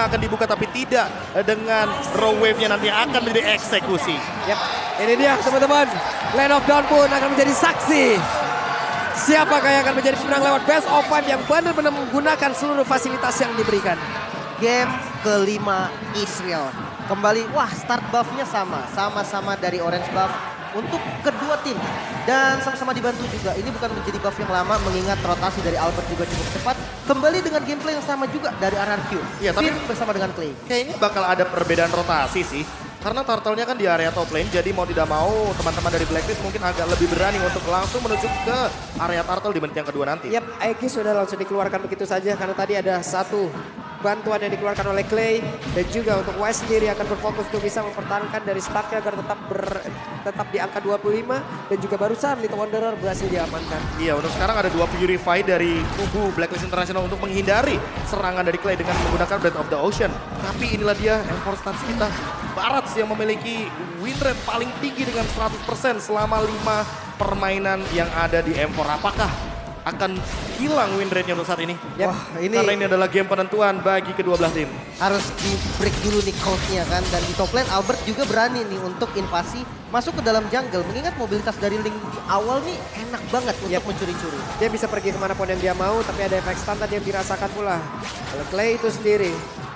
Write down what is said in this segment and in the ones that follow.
akan dibuka tapi tidak dengan raw wave-nya nanti akan dieksekusi. Yap, ini dia teman-teman. Land of Dawn pun akan menjadi saksi. Siapakah yang akan menjadi pemenang lewat Best of 5 yang benar-benar menggunakan seluruh fasilitas yang diberikan. Game kelima Israel. Kembali, wah start buff-nya sama-sama dari orange buff untuk kedua tim. Dan sama-sama dibantu juga, ini bukan menjadi buff yang lama mengingat rotasi dari Albert juga cukup cepat. Kembali dengan gameplay yang sama juga dari RRQ. Iya, tapi Finn bersama dengan Clay. kayaknya bakal ada perbedaan rotasi sih. Karena turtle-nya kan di area top lane, jadi mau tidak mau teman-teman dari Blacklist mungkin agak lebih berani untuk langsung menuju ke area turtle di menit yang kedua nanti. Yap, Aegis sudah langsung dikeluarkan begitu saja karena tadi ada satu bantuan yang dikeluarkan oleh Clay dan juga untuk Wise sendiri akan berfokus untuk bisa mempertahankan dari startnya agar tetap di angka 25 dan juga barusan Little Wanderer berhasil diamankan. Iya, untuk sekarang ada 2 Purify dari kubu Blacklist International untuk menghindari serangan dari Clay dengan menggunakan Breath of the Ocean. Tapi inilah dia Enforce Stance kita, Barats yang memiliki win rate paling tinggi dengan 100% selama 5 permainan yang ada di M4. Apakah akan hilang win rate-nya untuk saat ini? Yep. Wah, ini karena ini adalah game penentuan bagi kedua belah tim. harus di break dulu nih coach-nya kan. Dan di top lane Albert juga berani nih untuk invasi masuk ke dalam jungle. Mengingat mobilitas dari Link di awal nih enak banget untuk mencuri-curi. Dia bisa pergi kemanapun yang dia mau tapi ada efek stun tadi yang dirasakan pula oleh Clay itu sendiri.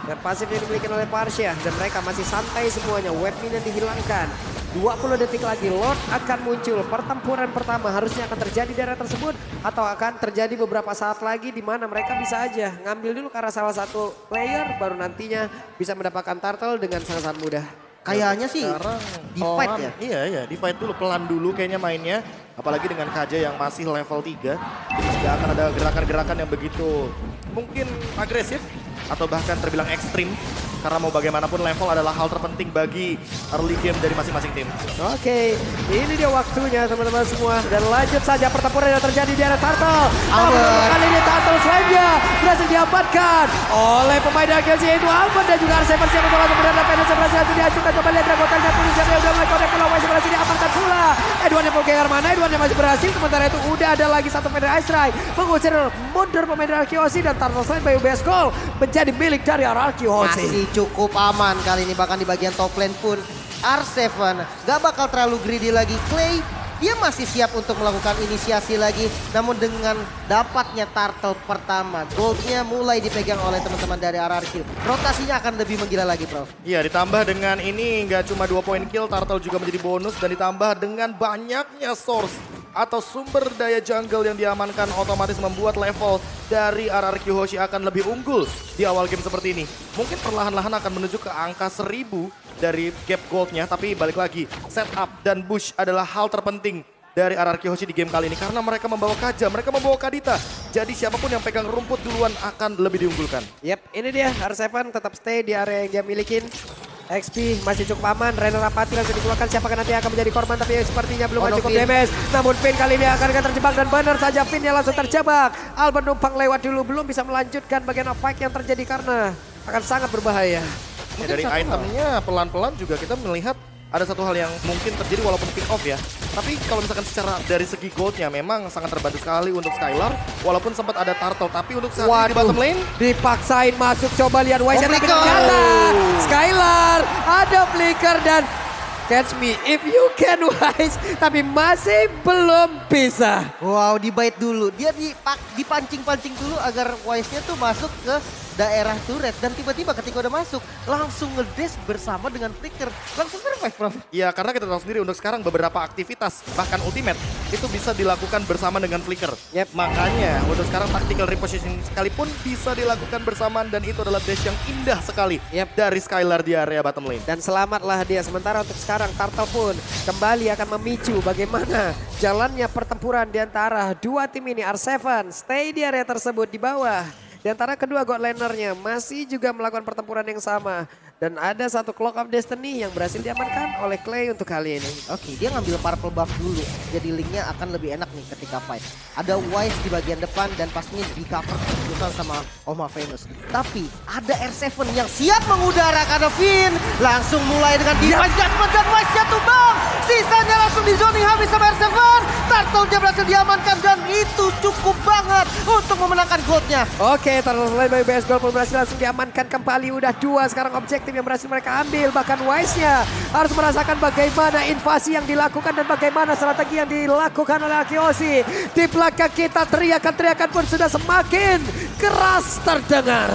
Dan pasif yang dimiliki oleh Parsia dan mereka masih santai semuanya. Wave minion dihilangkan. 20 detik lagi Lord akan muncul. Pertempuran pertama harusnya akan terjadi di area tersebut atau akan terjadi beberapa saat lagi di mana mereka bisa aja ngambil dulu karena salah satu player baru nantinya bisa mendapatkan turtle dengan sangat mudah. Kayaknya sih Sekarang di fight pelan, ya. Iya, di fight dulu, pelan dulu kayaknya mainnya. Apalagi dengan Kaja yang masih level 3. Jadi tidak akan ada gerakan-gerakan yang begitu mungkin agresif atau bahkan terbilang ekstrim. Karena mau bagaimanapun level adalah hal terpenting bagi early game dari masing-masing tim. Oke, ini dia waktunya teman-teman semua. Dan lanjut saja pertempuran yang terjadi di area turtle. Namun kali ini turtle slam-nya berhasil diamankan oleh pemain Arkeus yaitu Albert dan juga R7 siap untuk langsung berhadapan. Dan berhasil dihancurkan coba lihat Dragotelnya pun siap udah mulai connect pula. Wise berhasil diamankan pula. Edwardnya mau ke mana? Edwardnya masih berhasil. Sementara itu udah ada lagi satu Fender Ice Strike mengusir mundur pemain Arkeus dan turtle slam by UBS Gold menjadi milik dari Arkeus. Masih cukup aman kali ini, bahkan di bagian top lane pun R7 gak bakal terlalu greedy lagi. Clay dia masih siap untuk melakukan inisiasi lagi, namun dengan dapatnya turtle pertama, goldnya mulai dipegang oleh teman-teman dari RRQ. Rotasinya akan lebih menggila lagi, Prof. Iya, ditambah dengan ini nggak cuma 2 poin kill, turtle juga menjadi bonus dan ditambah dengan banyaknya source atau sumber daya jungle yang diamankan otomatis membuat level dari RRQ Hoshi akan lebih unggul di awal game seperti ini. Mungkin perlahan-lahan akan menuju ke angka 1000 dari gap goldnya, tapi balik lagi setup dan push adalah hal terpenting dari RRQ Hoshi di game kali ini karena mereka membawa Kaja, mereka membawa Kadita. Jadi siapapun yang pegang rumput duluan akan lebih diunggulkan. Yap, ini dia R7 tetap stay di area yang dia milikin. XP masih cukup aman, Rainer Apati langsung dikeluarkan, siapakah nanti akan menjadi korban tapi sepertinya belum cukup damage. Namun Finn kali ini akan terjebak dan benar saja Finn yang langsung terjebak. Albert numpang lewat dulu, belum bisa melanjutkan bagian fight yang terjadi karena akan sangat berbahaya. Ya, dari itemnya pelan-pelan juga kita melihat ada satu hal yang mungkin terjadi walaupun pick off ya. Tapi kalau misalkan secara dari segi goldnya memang sangat terbantu sekali untuk Skylar. Walaupun sempat ada turtle, tapi untuk saat ini di bottom lane. Dipaksain masuk, coba lihat Wise yang flicker. Skylar, ada flicker dan catch me if you can Wise. Tapi masih belum bisa. Wow, dibait dulu. Dia dipancing-pancing dulu agar Wise-nya tuh masuk ke daerah turret. Dan tiba-tiba ketika udah masuk, langsung ngedash bersama dengan flicker. Langsung survive, Prof. Ya, karena kita tahu sendiri untuk sekarang beberapa aktivitas, bahkan ultimate, itu bisa dilakukan bersama dengan flicker. Makanya untuk sekarang tactical repositioning sekalipun bisa dilakukan bersamaan dan itu adalah dash yang indah sekali dari Skylar di area bottom lane. Dan selamatlah dia. Sementara untuk sekarang Turtle pun kembali akan memicu bagaimana jalannya pertempuran di antara dua tim ini. R7 stay di area tersebut di bawah. Di antara kedua god lanernya masih juga melakukan pertempuran yang sama. Dan ada satu Clock of Destiny yang berhasil diamankan oleh Clay untuk kali ini. Oke, dia ngambil purple buff dulu. Jadi linknya akan lebih enak nih ketika fight. Ada Wise di bagian depan dan pastinya di cover keputusan sama Oma Venus. Tapi ada R7 yang siap mengudara karena Finn langsung mulai dengan Divine Judgment dan Wise-nya tumbang. Sisanya langsung di zoning habis sama R7. Turtle dia berhasil diamankan dan itu cukup banget untuk memenangkan goldnya. Oke, Turtle Slime by BS Gold pun berhasil langsung diamankan kembali. Udah 2 sekarang objektif yang berhasil mereka ambil. Bahkan Wise-nya harus merasakan bagaimana invasi yang dilakukan dan bagaimana strategi yang dilakukan oleh Akiyoshi. Di belakang kita teriakan-teriakan pun sudah semakin keras terdengar.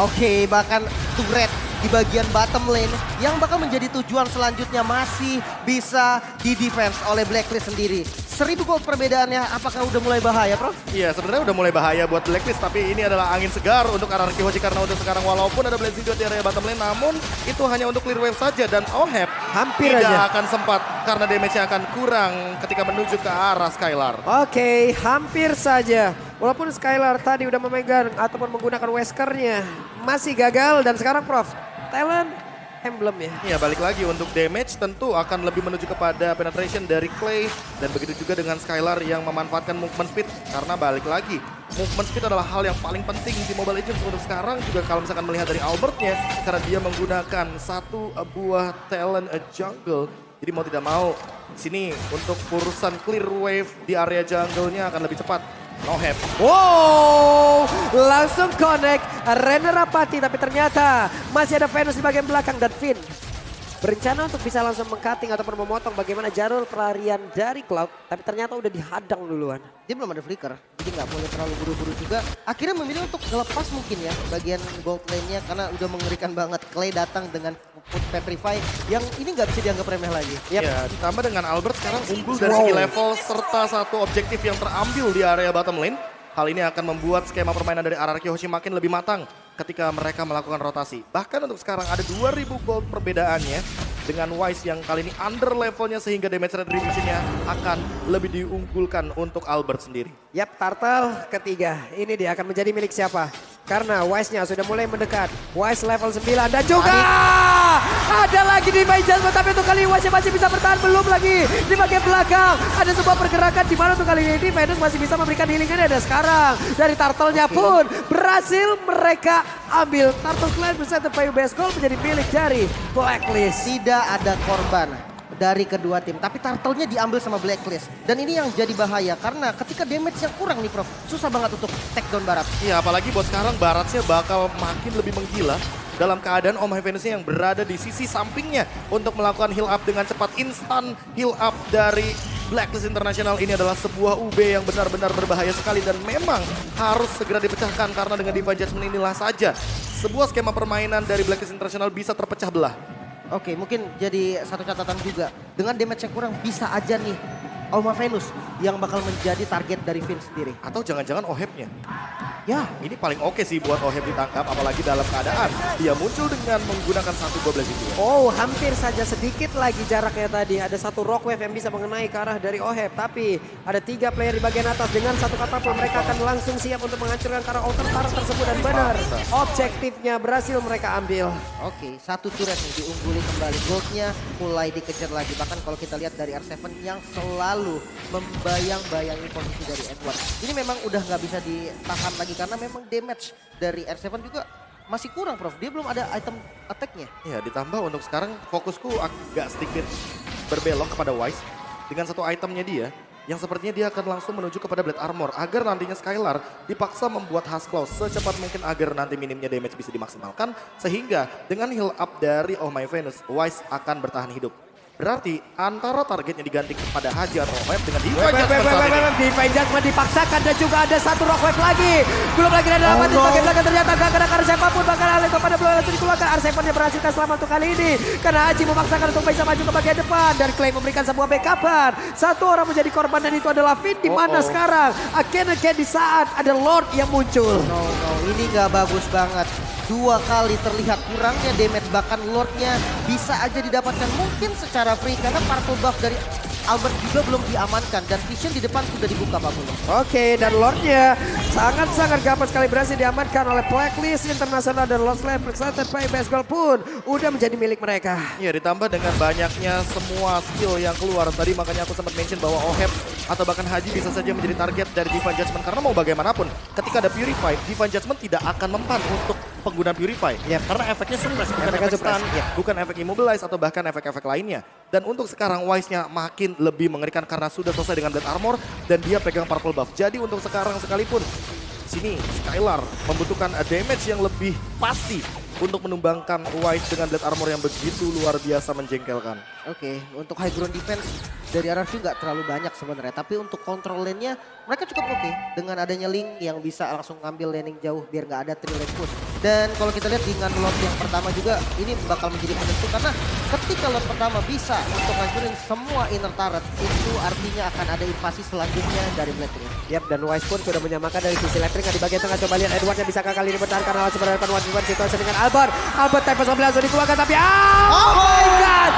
Oke, bahkan turret di bagian bottom lane yang bakal menjadi tujuan selanjutnya masih bisa di-defense oleh Blacklist sendiri. 1000 gold perbedaannya, apakah udah mulai bahaya, Prof? Iya, sebenarnya udah mulai bahaya buat Blacklist, tapi ini adalah angin segar untuk RRQ Hoshi karena untuk sekarang walaupun ada Blazing Duet di area bottom lane, namun itu hanya untuk clear wave saja dan Oheb Hampir tidak aja. akan sempat karena damage-nya akan kurang ketika menuju ke arah Skylar. Oke, hampir saja. Walaupun Skylar tadi udah memegang ataupun menggunakan Weskernya, masih gagal dan sekarang Prof, talent emblem ya. Iya, balik lagi untuk damage tentu akan lebih menuju kepada penetration dari Clay dan begitu juga dengan Skylar yang memanfaatkan movement speed karena balik lagi movement speed adalah hal yang paling penting di Mobile Legends untuk sekarang juga kalau misalkan melihat dari Albertnya karena dia menggunakan satu buah talent jungle. Jadi mau tidak mau sini untuk urusan clear wave di area jungle-nya akan lebih cepat. Oheb. Wow, langsung connect Renner Rapati tapi ternyata masih ada Venus di bagian belakang dan Finn berencana untuk bisa langsung meng-cutting ataupun memotong bagaimana jalur pelarian dari Cloud tapi ternyata udah dihadang duluan. Dia belum ada flicker, jadi nggak boleh terlalu buru-buru juga. Akhirnya memilih untuk ngelepas mungkin ya bagian gold lane-nya karena udah mengerikan banget. Clay datang dengan put Petrify yang ini nggak bisa dianggap remeh lagi. Ya, ditambah dengan Albert sekarang unggul dari segi level serta satu objektif yang terambil di area bottom lane. Hal ini akan membuat skema permainan dari RRQ Hoshi makin lebih matang ketika mereka melakukan rotasi. Bahkan untuk sekarang ada 2000 gold perbedaannya dengan Wise yang kali ini under levelnya sehingga damage retribution-nya akan lebih diunggulkan untuk Albert sendiri. Yap, Turtle ketiga. Ini dia akan menjadi milik siapa? Karena Wise-nya sudah mulai mendekat. Wise level 9 dan juga ada lagi di Judgment tapi untuk kali ini Wise masih bisa bertahan. Belum lagi di bagian belakang. Ada sebuah pergerakan di mana untuk kali ini Venus masih bisa memberikan healing-nya dan sekarang dari Turtle-nya pun berhasil mereka ambil. Turtle Slime bersama PUBS Gold menjadi milik dari Blacklist. Tidak ada korban dari kedua tim, tapi Turtle-nya diambil sama Blacklist. Dan ini yang jadi bahaya karena ketika damage yang kurang nih Prof, susah banget untuk take down Barat. Iya, apalagi buat sekarang Baratnya bakal makin lebih menggila dalam keadaan Om Venusnya yang berada di sisi sampingnya untuk melakukan heal up dengan cepat. Instant heal up dari Blacklist International ini adalah sebuah UB yang benar-benar berbahaya sekali dan memang harus segera dipecahkan karena dengan Divine Judgment inilah saja sebuah skema permainan dari Blacklist International bisa terpecah belah. Oke, mungkin jadi satu catatan juga. Dengan damage yang kurang bisa aja nih Alma Venus yang bakal menjadi target dari Finn sendiri. Atau jangan-jangan Ohebnya. Ya, Ini paling oke sih buat Oheb ditangkap apalagi dalam keadaan dia muncul dengan menggunakan satu buah Blazing Duet. Oh, hampir saja sedikit lagi jaraknya tadi. Ada satu rock wave yang bisa mengenai ke arah dari Oheb. Tapi ada 3 player di bagian atas. Dengan satu katapult mereka akan langsung siap untuk menghancurkan ke arah outer turret tersebut. Dan benar, objektifnya berhasil mereka ambil. oke, satu turret nih diungguli kembali. Goldnya mulai dikejar lagi. Bahkan kalau kita lihat dari R7 yang selalu membayang-bayangi posisi dari Edward. Ini memang udah nggak bisa ditahan lagi karena memang damage dari R7 juga masih kurang Prof. Dia belum ada item attack-nya. Ya, ditambah untuk sekarang fokusku agak sedikit berbelok kepada Wise dengan satu itemnya dia yang sepertinya dia akan langsung menuju kepada Blade Armor agar nantinya Skylar dipaksa membuat Husk secepat mungkin agar nanti minimnya damage bisa dimaksimalkan sehingga dengan heal up dari Oh My Venus, Wise akan bertahan hidup. Berarti antara targetnya diganti kepada Haji atau Oheb dengan Divine Judgment saat ini. Divine Judgment dipaksakan dan juga ada satu rock wave lagi. Belum lagi ada dapat di bagian belakang ternyata gak kena karena siapapun bahkan oleh kepada belum langsung dikeluarkan. R7-nya berhasilkan selamat untuk kali ini. Karena Haji memaksakan untuk bisa maju ke bagian depan dan Clay memberikan sebuah backupan. Satu orang menjadi korban dan itu adalah Finn di mana sekarang akhirnya di saat ada Lord yang muncul. No, ini nggak bagus banget. 2 kali terlihat kurangnya damage, bahkan Lordnya bisa aja didapatkan mungkin secara free karena purple buff dari Albert juga belum diamankan dan vision di depan sudah dibuka Pak Puno. Oke, dan Lordnya sangat-sangat gampang sekali berhasil diamankan oleh Blacklist International dan Lost Land Presented by Best Gold pun udah menjadi milik mereka. Ya, ditambah dengan banyaknya semua skill yang keluar tadi makanya aku sempat mention bahwa Oheb atau bahkan Haji bisa saja menjadi target dari Divine Judgment karena mau bagaimanapun ketika ada Purify, Divine Judgment tidak akan mempan untuk pengguna Purify. Karena efeknya suppress, bukan Efeknya efek suppress, stun, bukan efek immobilize atau bahkan efek-efek lainnya. Dan untuk sekarang Wise-nya makin lebih mengerikan karena sudah selesai dengan Blade Armor dan dia pegang Purple Buff. Jadi untuk sekarang sekalipun Sini Skylar membutuhkan damage yang lebih pasti untuk menumbangkan White dengan Blade Armor yang begitu luar biasa menjengkelkan. Oke, untuk high ground defense dari RRQ nggak terlalu banyak sebenarnya. Tapi untuk control lane-nya mereka cukup oke. Dengan adanya Link yang bisa langsung ngambil laning jauh biar nggak ada 3 lane push. Dan kalau kita lihat dengan Lord yang pertama juga ini bakal menjadi penentu. Karena ketika Lord pertama bisa untuk ngancurin semua inner turret, itu artinya akan ada invasi selanjutnya dari Black Ring. Yap, dan Wise pun sudah menyamakan dari sisi elektrik di bagian tengah. Coba lihat Edward yang bisa kali ini bertahan karena harus berhadapan one situasi dengan Albert. Albert tempo 11 langsung dikeluarkan tapi oh my god!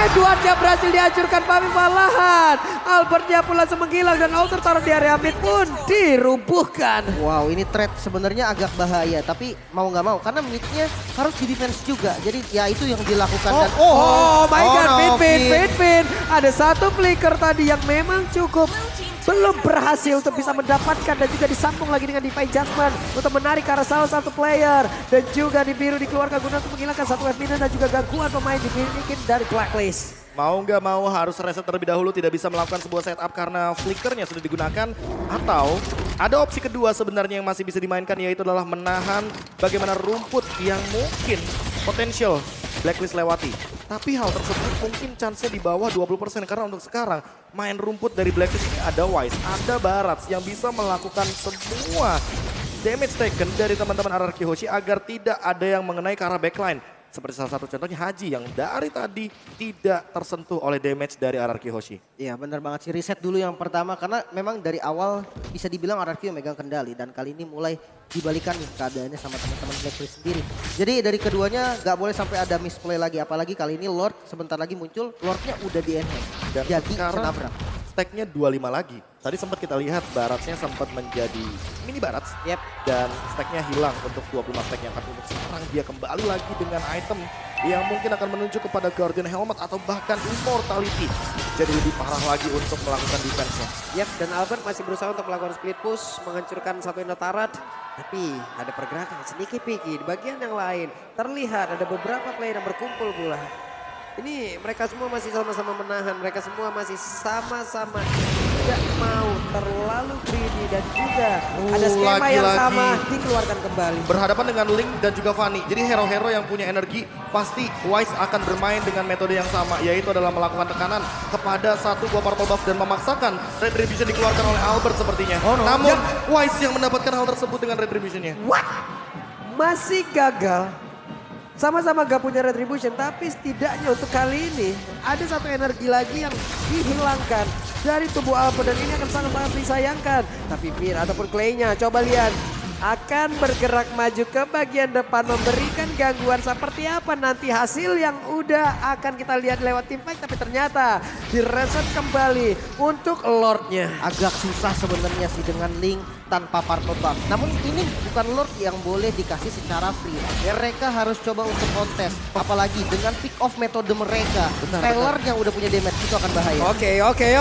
Edwardnya berhasil dihancurkan tapi malahan Albertnya pun langsung menghilang dan alter turret di area mid pun dirubuhkan. Wow, ini trade sebenarnya agak bahaya tapi mau nggak mau karena midnya harus di defense juga. Jadi ya itu yang dilakukan. Oh my god, no, Pin. Ada satu flicker tadi yang memang cukup belum berhasil untuk bisa mendapatkan dan juga disambung lagi dengan Divine Judgment untuk menarik ke arah salah satu player dan juga di biru dikeluarkan guna untuk menghilangkan satu F-Minion dan juga gangguan pemain dimiliki dari Blacklist. Mau nggak mau harus reset terlebih dahulu, tidak bisa melakukan sebuah setup karena flickernya sudah digunakan. Atau ada opsi kedua sebenarnya yang masih bisa dimainkan, yaitu adalah menahan bagaimana rumput yang mungkin potensial Blacklist lewati. Tapi hal tersebut mungkin chance-nya di bawah 20% karena untuk sekarang main rumput dari Blacklist ini ada Wise, ada Barats yang bisa melakukan semua damage taken dari teman-teman RRQ Hoshi agar tidak ada yang mengenai ke arah backline. Seperti salah satu contohnya Haji yang dari tadi tidak tersentuh oleh damage dari RRQ Hoshi. Iya benar banget sih, reset dulu yang pertama karena memang dari awal bisa dibilang RRQ yang megang kendali dan kali ini mulai dibalikan nih keadaannya sama teman-teman Blacklist sendiri. Jadi dari keduanya nggak boleh sampai ada misplay lagi, apalagi kali ini Lord sebentar lagi muncul, Lordnya udah di enhance. Dan jadi sekarang senabrak. stacknya 25 lagi. Tadi sempat kita lihat Baratsnya sempat menjadi mini Barats. Yep. Dan stacknya hilang untuk 25 stacknya. Tapi untuk sekarang dia kembali lagi dengan item yang mungkin akan menunjuk kepada Guardian Helmet atau bahkan Immortality. Jadi lebih parah lagi untuk melakukan defense-nya. Yap, dan Albert masih berusaha untuk melakukan split push, menghancurkan satu inner turret. Tapi ada pergerakan sedikit Piki di bagian yang lain. Terlihat ada beberapa player yang berkumpul pula. Ini mereka semua masih sama-sama menahan, mereka semua masih sama-sama tidak mau terlalu greedy dan juga ada skema yang sama dikeluarkan kembali. Berhadapan dengan Link dan juga Fanny. Jadi hero-hero yang punya energi pasti Wise akan bermain dengan metode yang sama, yaitu adalah melakukan tekanan kepada satu buah purple buff dan memaksakan Retribution dikeluarkan oleh Albert sepertinya. Namun Wise yang mendapatkan hal tersebut dengan Retribution-nya. What? Masih gagal. Sama-sama gak punya retribution, tapi setidaknya untuk kali ini ada satu energi lagi yang dihilangkan dari tubuh Albert dan ini akan sangat-sangat disayangkan. Tapi Mir ataupun Clay-nya coba lihat akan bergerak maju ke bagian depan memberikan gangguan seperti apa nanti hasil yang udah akan kita lihat lewat team fight, tapi ternyata direset kembali untuk Lordnya. Agak susah sebenarnya sih dengan Link tanpa purple buff. Namun ini bukan Lord yang boleh dikasih secara free. Mereka harus coba untuk kontes. Apalagi dengan pick off metode mereka. Skylar yang udah punya damage itu akan bahaya.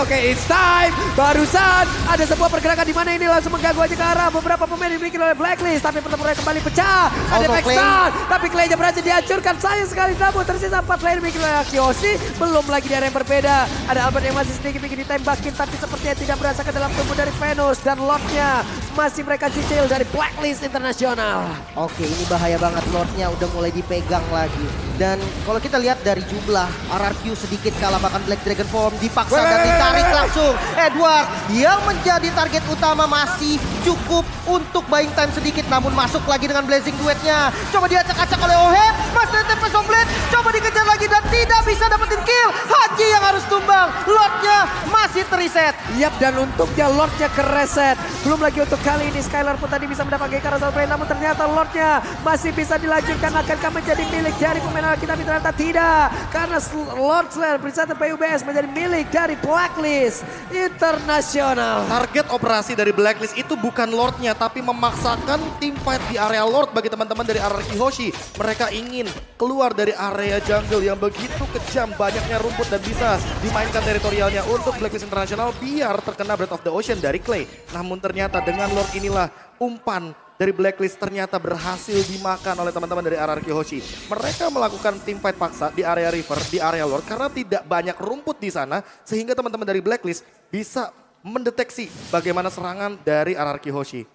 Oke, it's time. Barusan ada sebuah pergerakan di mana ini langsung mengganggu aja ke arah beberapa pemain dimiliki oleh Blacklist. Tapi pertempuran kembali pecah. Ada backstun. Tapi Clay-nya berhasil dihancurkan. Sayang sekali namun tersisa 4 player dimiliki oleh Kyoshi. Belum lagi di area yang berbeda. Ada Albert yang masih sedikit ditembakin. Tapi sepertinya tidak merasakan dalam tubuh dari Venus. Dan Lordnya masih mereka cicil dari Blacklist Internasional. Oke, ini bahaya banget. Lordnya udah mulai dipegang lagi. Dan kalau kita lihat dari jumlah, RRQ sedikit kalah, bahkan Black Dragon Form dipaksa dan ditarik langsung. Edward yang menjadi target utama masih cukup untuk buying time sedikit, namun masuk lagi dengan Blazing Duetnya. Coba diacak-acak oleh Oheb, Mas Tempest of Blade, coba dikejar lagi dan tidak bisa dapetin kill. Haji yang harus tumbang, Lordnya masih terreset. Yap, dan untuknya Lordnya kereset. Belum lagi untuk kali ini Skylar pun tadi bisa mendapatkan Gekara Soulblade, namun ternyata Lordnya masih bisa dilanjutkan. Akankah menjadi milik dari pemain kita? Tapi ternyata tidak, karena Lord Slayer Prisata PUBS menjadi milik dari Blacklist Internasional. Target operasi dari Blacklist itu bukan Lordnya, tapi memaksakan tim fight di area Lord bagi teman-teman dari RRQ Hoshi. Mereka ingin keluar dari area jungle yang begitu kejam, banyaknya rumput dan bisa dimainkan teritorialnya untuk Blacklist Internasional biar terkena Breath of the Ocean dari Clay. Namun ternyata dengan Lord inilah umpan dari Blacklist ternyata berhasil dimakan oleh teman-teman dari RRQ Hoshi. Mereka melakukan tim fight paksa di area River, di area Lord karena tidak banyak rumput di sana sehingga teman-teman dari Blacklist bisa mendeteksi bagaimana serangan dari RRQ Hoshi.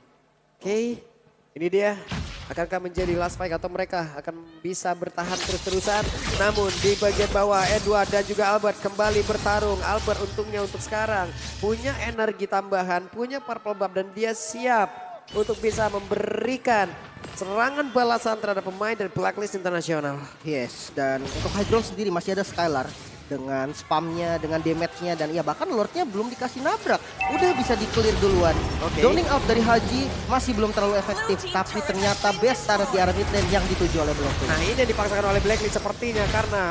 Oke, ini dia. Akankah menjadi last fight atau mereka akan bisa bertahan terus-terusan? Namun di bagian bawah Edward dan juga Albert kembali bertarung. Albert untungnya untuk sekarang punya energi tambahan, punya purple buff dan dia siap untuk bisa memberikan serangan balasan terhadap pemain dari Blacklist Internasional. Yes, dan untuk high ground sendiri masih ada Skylar dengan spamnya, dengan damage-nya, dan ya bahkan Lordnya belum dikasih nabrak. Udah bisa di-clear duluan. Oke. Zoning out dari Haji masih belum terlalu efektif, tapi ternyata best turret di area mid lane yang dituju oleh Blacklist. Nah ini yang dipaksakan oleh Blacklist sepertinya karena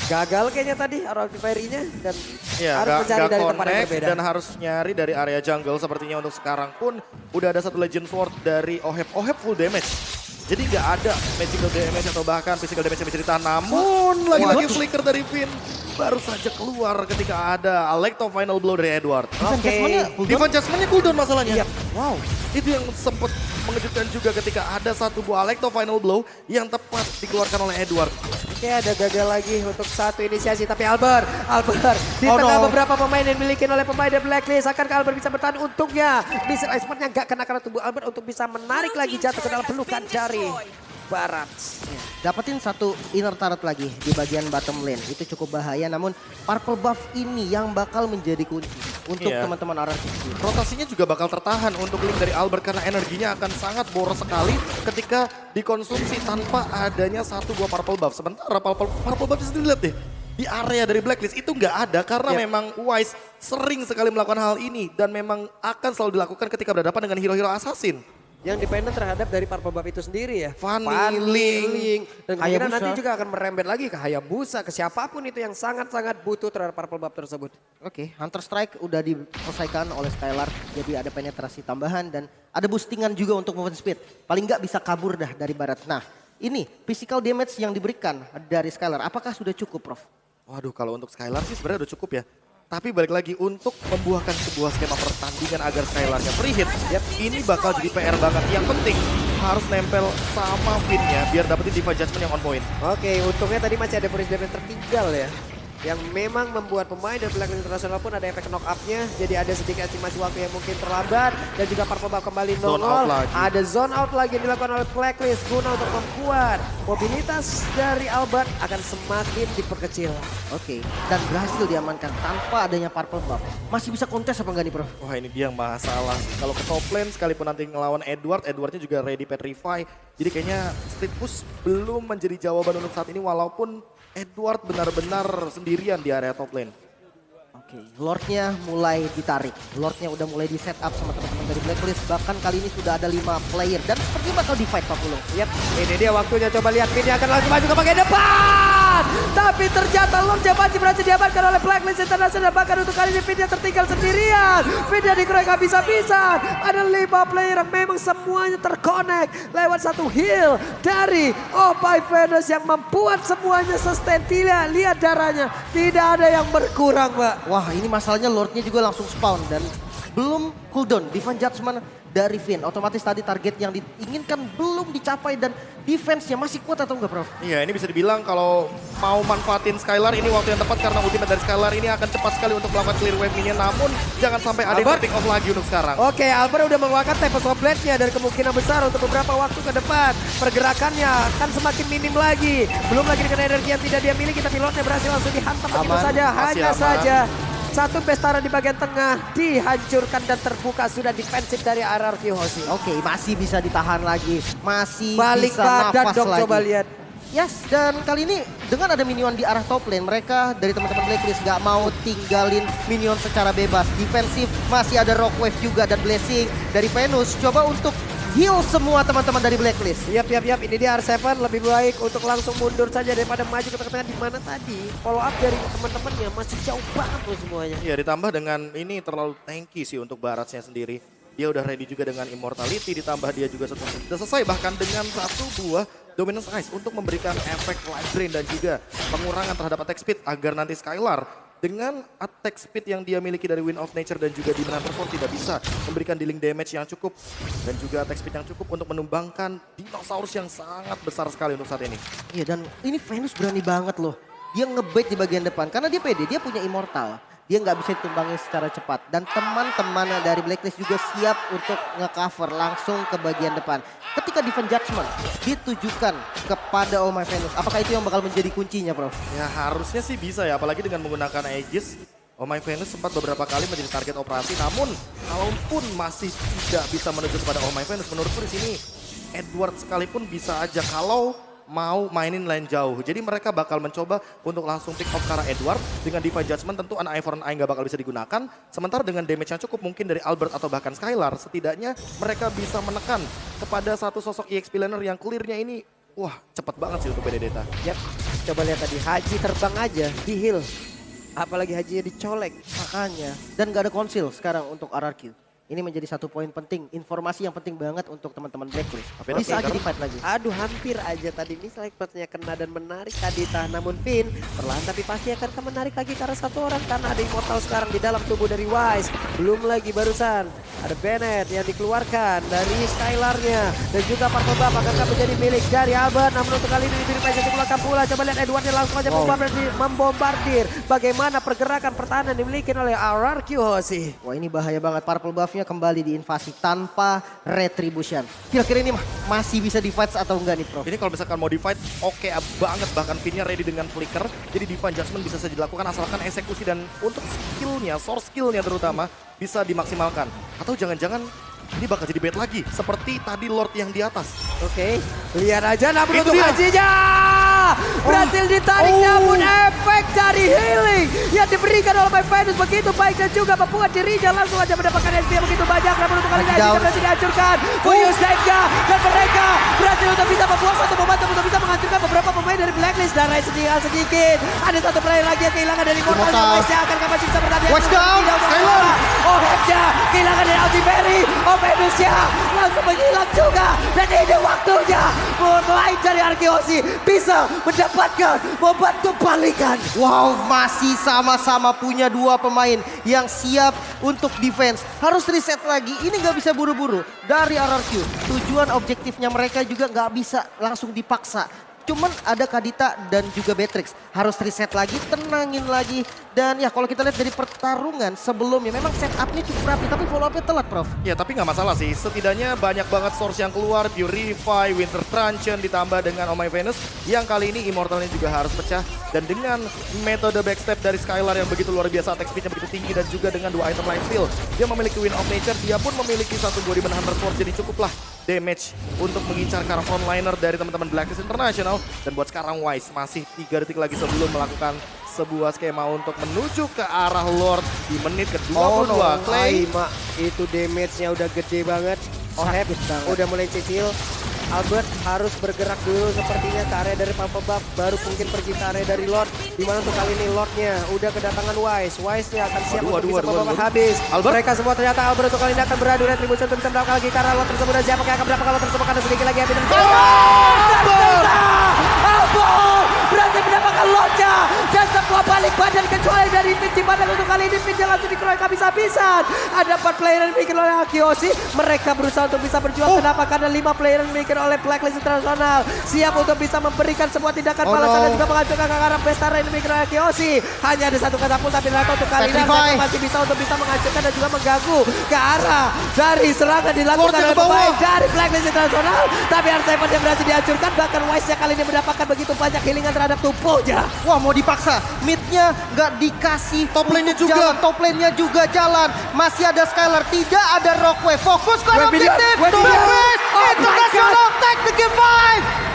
gagal kayaknya tadi Arrow Fairy-nya dan Ya, harus mencari dari tempat yang connect berbeda. dan harus nyari dari area jungle. Sepertinya untuk sekarang pun udah ada satu Legend Sword dari Oheb. Oheb full damage. Jadi nggak ada magical damage atau bahkan physical damage yang bisa ditahan. Namun lagi-lagi flicker dari Finn baru saja keluar ketika ada Alecto final blow dari Edward. Divine Jasmine-nya cooldown masalahnya. Yep. Wow, itu yang sempat mengejutkan juga ketika ada satu buah Alecto final blow yang tepat dikeluarkan oleh Edward. Oke, ada gagal lagi untuk satu inisiasi, tapi Albert di tengah beberapa pemain yang dimiliki oleh pemain dari Blacklist, akankah Albert bisa bertahan? Untungnya bisa expertnya gak kena karena tubuh Albert untuk bisa menarik lagi jatuh ke dalam pelukan dari Barat. Dapetin satu inner turret lagi di bagian bottom lane, itu cukup bahaya. Namun purple buff ini yang bakal menjadi kunci untuk teman-teman RRQ. Rotasinya juga bakal tertahan untuk link dari Albert karena energinya akan sangat boros sekali ketika dikonsumsi tanpa adanya satu buah purple buff. Sementara purple buff sendiri lihat deh. Di area dari Blacklist itu nggak ada karena memang Wise sering sekali melakukan hal ini dan memang akan selalu dilakukan ketika berhadapan dengan hero-hero assassin. Yang dependen terhadap dari purple buff itu sendiri ya. Fanny, Ling, dan kemungkinan nanti juga akan merembet lagi ke Hayabusa, ke siapapun itu yang sangat-sangat butuh terhadap purple buff tersebut. Oke, Hunter Strike udah diselesaikan oleh Skylar, jadi ada penetrasi tambahan dan ada boostingan juga untuk movement speed. Paling nggak bisa kabur dah dari Barat. Nah, ini physical damage yang diberikan dari Skylar, apakah sudah cukup, Prof? Waduh, kalau untuk Skylar sih sebenarnya udah cukup ya. Tapi balik lagi untuk membuahkan sebuah skema pertandingan agar Skylarnya free hit, ini bakal jadi PR banget. Yang penting harus nempel sama Finn-nya biar dapetin Divine Judgment yang on point. Oke, untungnya tadi masih ada Boris Devin tertinggal ya. Yang memang membuat pemain dari Blacklist Internasional pun ada efek knock up-nya. Jadi ada sedikit estimasi waktu yang mungkin terlambat. Dan juga purple buff kembali nongol. Ada zone out lagi yang dilakukan oleh Blacklist guna untuk membuat mobilitas dari Albert akan semakin diperkecil. Oke, dan berhasil diamankan tanpa adanya purple buff. Masih bisa kontes apa enggak nih, Prof? Wah, ini dia yang masalah. Kalau ke top lane sekalipun nanti ngelawan Edwardnya juga ready petrify. Jadi kayaknya split push belum menjadi jawaban untuk saat ini walaupun Edward benar-benar sendirian di area top lane. Oke, Lordnya mulai ditarik. Lordnya udah mulai di set up sama teman-teman dari Blacklist. Bahkan kali ini sudah ada 5 player dan seperti bakal di fight Pak Pulung. Yap, ini dia waktunya. Coba lihat, Vini akan langsung maju ke bagian depan. Tapi ternyata Lordnya masih berhasil diamankan oleh Blacklist International. Bahkan untuk kali ini Vini tertinggal sendirian. Vini dikeroyok habis-habisan. Ada 5 player yang memang semuanya terkonek lewat satu heal dari Opay Venus yang membuat semuanya sustain. Tidak lihat darahnya, tidak ada yang berkurang, Mbak. Wah, ini masalahnya Lordnya juga langsung spawn dan belum cooldown. Divine Judgment dari Finn. Otomatis tadi target yang diinginkan belum dicapai dan defense-nya masih kuat atau enggak, Prof? Iya, ini bisa dibilang kalau mau manfaatin Skylar ini waktu yang tepat karena ultimate dari Skylar ini akan cepat sekali untuk melakukan clear wave minion. Namun jangan sampai ada yang pick off lagi untuk sekarang. Oke, Albert udah mengeluarkan Tempest of Blade-nya dan kemungkinan besar untuk beberapa waktu ke depan pergerakannya akan semakin minim lagi. Belum lagi dengan energi yang tidak dia miliki, tapi Lordnya berhasil langsung dihantam begitu saja. Hanya saja satu pestara di bagian tengah dihancurkan dan terbuka sudah defensif dari RRQ Hoshi. Oke, masih bisa ditahan lagi. Masih balik bisa badan nafas dong, lagi. coba lihat. Yes, dan kali ini dengan ada minion di arah top lane, mereka dari teman-teman Blacklist gak mau tinggalin minion secara bebas. Defensif, masih ada Rock Wave juga dan Blessing dari Venus. Coba untuk heal semua teman-teman dari Blacklist. Yap. Ini dia R7 lebih baik untuk langsung mundur saja daripada maju ke tengah-tengah di mana tadi follow up dari teman-temannya masih jauh banget loh semuanya. Iya, ditambah dengan ini terlalu tanky sih untuk Baratnya sendiri. Dia udah ready juga dengan Immortality, ditambah dia juga sudah selesai bahkan dengan satu buah Dominance Ice untuk memberikan efek life drain dan juga pengurangan terhadap attack speed agar nanti Skylar dengan attack speed yang dia miliki dari Wind of Nature dan juga Demonator Force tidak bisa memberikan dealing damage yang cukup dan juga attack speed yang cukup untuk menumbangkan dinosaurus yang sangat besar sekali untuk saat ini. Iya, dan ini Venus berani banget loh. Dia ngebait di bagian depan karena dia pede, dia punya Immortal. dia nggak bisa ditumbangi secara cepat. Dan teman-teman dari Blacklist juga siap untuk nge-cover langsung ke bagian depan. Ketika Divine Judgment ditujukan kepada Oh My Venus, apakah itu yang bakal menjadi kuncinya, Prof? Ya harusnya sih bisa ya, apalagi dengan menggunakan Aegis. Oh My Venus sempat beberapa kali menjadi target operasi, namun kalaupun masih tidak bisa menuju kepada Oh My Venus, menurutku di sini Edward sekalipun bisa aja kalau mau mainin lane jauh. Jadi mereka bakal mencoba untuk langsung pick off ke arah Edward. Dengan Divine Judgment tentu An Eye for an Eye nggak bakal bisa digunakan. Sementara dengan damage yang cukup mungkin dari Albert atau bahkan Skylar, setidaknya mereka bisa menekan kepada satu sosok EXP laner yang clearnya ini, wah cepet banget sih untuk Benedetta. Yap, coba lihat tadi Haji terbang aja di heal. Apalagi Hajinya dicolek. Makanya, dan gak ada konsil sekarang untuk RRQ. Ini menjadi satu poin penting, informasi yang penting banget untuk teman-teman Blacklist. Bisa aja di-fight lagi. Aduh, hampir aja tadi misalnya sepertinya kena dan menarik Kadita. Namun Finn perlahan tapi pasti akan menarik lagi karena satu orang. Karena ada Immortal sekarang di dalam tubuh dari Wise. Belum lagi barusan ada Bennett yang dikeluarkan dari Skylarnya. Dan juga Purple Buff akan menjadi milik dari Albert. Namun untuk kali ini diberi Paisa dikeluarkan pula. Coba lihat Edwardnya langsung aja membombardir. Bagaimana pergerakan pertahanan dimiliki oleh RRQ Hoshi. Wah ini bahaya banget, Purple Buff-nya kembali diinvasi tanpa retribution. Kira-kira ini masih bisa di-fight atau enggak nih, Prof? Ini kalau misalkan mau di-fight oke banget, bahkan Finn-nya ready dengan flicker. Jadi Divine Judgment bisa saja dilakukan asalkan eksekusi dan untuk skillnya, source skillnya terutama bisa dimaksimalkan. Atau jangan-jangan ini bakal jadi bait lagi seperti tadi Lord yang di atas. Oke, lihat aja namun Itu untuk dia. Hajinya berhasil ditarik namun efek dari healing yang diberikan oleh My Venus begitu baik dan juga membuat dirinya langsung aja mendapatkan SP yang begitu banyak. Namun untuk kali ini Hajinya berhasil dihancurkan. Furious Denga dan mereka berhasil untuk bisa membuang satu momentum untuk bisa menghancurkan beberapa pemain dari Blacklist. Dan sedikit ada satu player lagi yang kehilangan dari Immortal. West akan masih bisa bertahan. West down, Skylar. Oh Hepja kehilangan dari Altiberry. Oh Venusnya langsung menghilang juga. Dan ini waktunya mulai dari Arkeosi bisa mendapatkan membantu balikan. Wow, masih sama-sama punya dua pemain yang siap untuk defense. Harus reset lagi, ini nggak bisa buru-buru. Dari RRQ, tujuan objektifnya mereka juga nggak bisa langsung dipaksa. Cuman ada Kadita dan juga Beatrix. Harus reset lagi, tenangin lagi. Dan ya kalau kita lihat dari pertarungan sebelumnya, memang setupnya cukup rapi. Tapi follow up-nya telat, Prof. Ya tapi nggak masalah sih, setidaknya banyak banget source yang keluar. Purify, Winter Truncheon ditambah dengan Oh My Venus. Yang kali ini Immortalnya juga harus pecah. Dan dengan metode backstep dari Skylar yang begitu luar biasa, attack speed-nya begitu tinggi. Dan juga dengan dua item life steal. Dia memiliki Wind of Nature, dia pun memiliki satu Goriban Hunter Sword. Jadi cukuplah damage untuk mengincar para frontliner dari teman-teman Blacklist International. Dan buat sekarang Wise masih 3 detik lagi sebelum melakukan sebuah skema untuk menuju ke arah Lord di menit ke-22. Clay. Mak, itu damage-nya udah gede banget. Oh Hep udah mulai cicil. Albert harus bergerak dulu sepertinya ke area dari Purple Buff, baru mungkin pergi ke area dari Lord. Dimana untuk kali ini Lordnya udah kedatangan Wise. Wise-nya akan siap untuk bisa membawa habis. Albert. Mereka semua ternyata Albert untuk kali ini akan beradu retribution untuk bisa mendapatkan lagi karena Lord tersebut dan siapa yang akan mendapatkan Lord tersebut karena sedikit lagi habis. Albert berhasil mendapatkan Lordnya dan semua balik badan kecuali dari Finn. Dimana untuk kali ini Finn langsung dikeroyok habis-habisan. Ada 4 player yang dimiliki oleh Akioshi. Mereka berusaha untuk bisa berjuang. Kenapa? Karena 5 player yang dimiliki oleh Blacklist International siap untuk bisa memberikan sebuah tindakan balasan dan juga menghancurkan ke arah Bestara yang dimiliki oleh Akioshi. Hanya ada satu katapult tapi ternyata untuk kali ini masih bisa untuk bisa menghancurkan dan juga mengganggu ke arah dari serangan dilakukan oleh pemain dari Blacklist International. Tapi R7 yang berhasil dihancurkan, bahkan Wise-nya kali ini mendapatkan begitu banyak healingan terhadap tubuhnya. Wah mau dipaksa, mid-nya nggak dikasih. Top lane-nya juga jalan. Top lane-nya juga jalan. Masih ada Skylar, tidak ada Rockwave. Fokus ke objektif. International take the game 5.